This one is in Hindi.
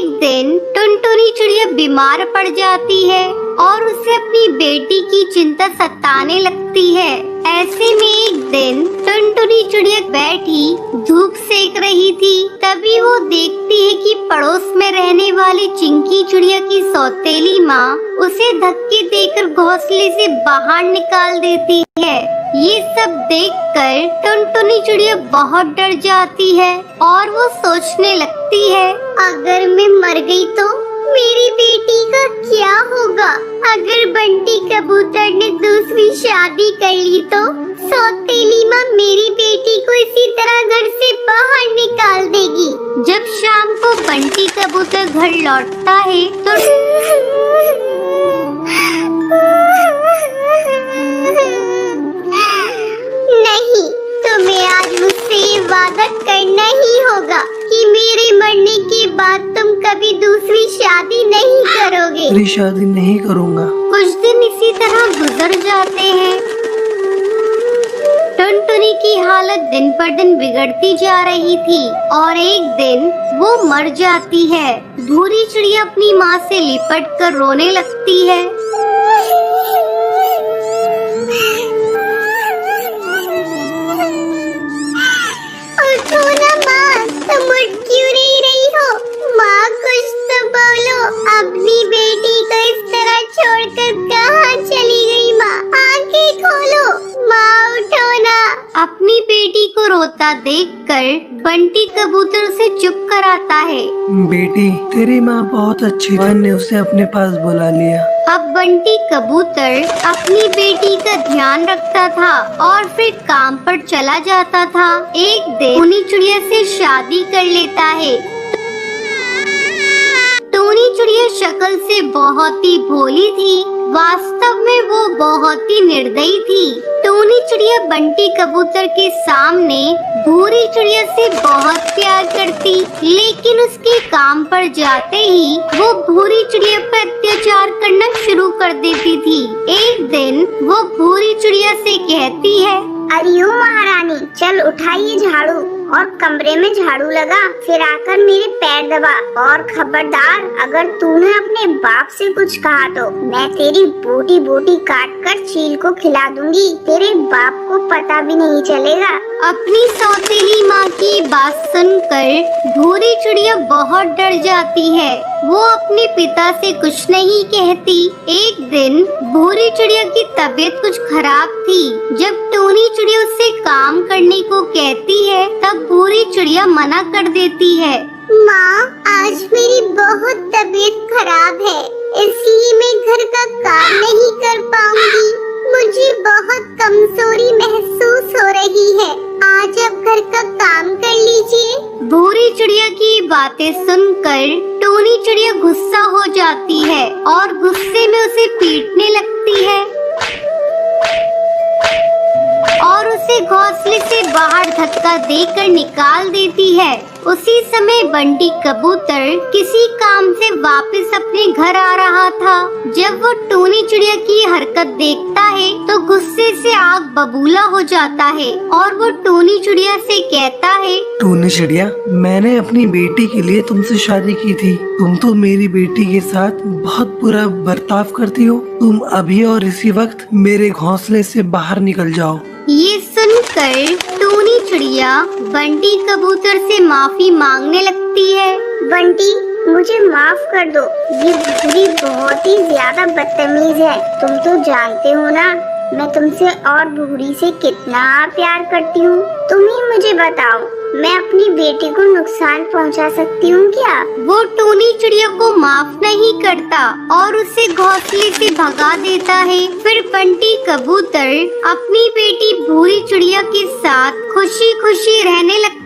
एक दिन टुनटुनी चिड़िया बीमार पड़ जाती है और उसे अपनी बेटी की चिंता सताने लगती है। ऐसे में एक दिन टुनटुनी चिड़िया बैठी धूप सेक रही थी। तभी वो देखती है कि पड़ोस में रहने वाली चिंकी चिड़िया की सौतेली माँ उसे धक्के देकर घोंसले से बाहर निकाल देती है। ये सब देखकर टुनटुनी चिड़िया बहुत डर जाती है और वो सोचने लगती है, अगर मैं मर गई तो मेरी बेटी का क्या होगा? अगर बंटी कबूतर ने दूसरी शादी कर ली तो सौतेली माँ मेरी बेटी को इसी तरह घर से बाहर निकाल देगी। जब शाम को बंटी कबूतर घर लौटता है तो नहीं, तुम्हें आज मुझसे ये वादा करना ही होगा कि मेरे मरने के बाद तुम कभी दूसरी शादी नहीं करोगे। दूसरी शादी नहीं करूँगा। कुछ दिन इसी तरह गुजर जाते हैं। टुनटुनी की हालत दिन पर दिन बिगड़ती जा रही थी और एक दिन वो मर जाती है। भूरी चिड़िया अपनी माँ से लिपट कर रोने लगती है। उठो ना माँ, तुम उठ क्यों नहीं रही हो? माँ कुछ तो बोलो, अपनी बेटी को इस तरह छोड़कर कहाँ चली गई? माँ आंखें खोलो, माँ उठो ना। अपनी बेटी को रोता देखकर बंटी कबूतर उसे चुप कराता है। बेटी, तेरी माँ बहुत अच्छी थी, ने उसे अपने पास बुला लिया। अब बंटी कबूतर अपनी बेटी का ध्यान रखता था और फिर काम पर चला जाता था। एक दिन टूनी चिड़िया से शादी कर लेता है। टूनी चिड़िया शक्ल से बहुत ही भोली थी, वास्तव में वो बहुत ही निर्दयी थी। टूनी चिड़िया बंटी कबूतर के सामने भूरी चिड़िया से बहुत प्यार करती, लेकिन उसके काम पर जाते ही वो भूरी चिड़िया पर अत्याचार करना शुरू कर देती थी। एक दिन वो भूरी चिड़िया से कहती है, अरे ओ महारानी, चल उठाइए झाड़ू और कमरे में झाड़ू लगा, फिर आकर मेरे पैर दबा, और खबरदार अगर तूने अपने बाप से कुछ कहा तो मैं तेरी बोटी बोटी काट कर चील को खिला दूंगी, तेरे बाप को पता भी नहीं चलेगा। अपनी सौतेली माँ की बात सुनकर भूरी चिड़िया बहुत डर जाती है। वो अपने पिता से कुछ नहीं कहती। एक दिन भूरी चिड़िया की तबीयत कुछ खराब थी। जब टूनी चिड़िया उससे काम करने को कहती है तब भूरी चिड़िया मना कर देती है। माँ, आज मेरी बहुत तबीयत खराब है, इसलिए मैं घर का काम नहीं कर पाऊंगी। मुझे बहुत कमजोरी महसूस हो रही है, आज आप घर का काम कर लीजिए। भूरी चिड़िया की बातें सुनकर टूनी चिड़िया गुस्सा हो जाती है और गुस्से में उसे पीटने लगती है और उसे घोंसले से बाहर धक्का देकर निकाल देती है। उसी समय बंटी कबूतर किसी काम से वापस अपने घर आ रहा था। जब वो टूनी चिड़िया की हरकत देखता है तो गुस्से से आग बबूला हो जाता है और वो टूनी चिड़िया से कहता है, टूनी चिड़िया, मैंने अपनी बेटी के लिए तुमसे शादी की थी, तुम तो मेरी बेटी के साथ बहुत बुरा बर्ताव करती हो। तुम अभी और इसी वक्त मेरे घोंसले से बाहर निकल जाओ। ये सुनकर टूनी चिड़िया बंटी कबूतर से माफी मांगने लगती है। बंटी, मुझे माफ कर दो, ये भूरी बहुत ही ज्यादा बदतमीज है। तुम तो जानते हो ना मैं तुमसे और भूरी से कितना प्यार करती हूँ। तुम ही मुझे बताओ, मैं अपनी बेटी को नुकसान पहुँचा सकती हूँ क्या? वो टूनी चिड़िया को माफ नहीं करता और उसे घोंसले से भगा देता है। फिर बंटी कबूतर अपनी बेटी भूरी चिड़िया के साथ खुशी खुशी रहने लगता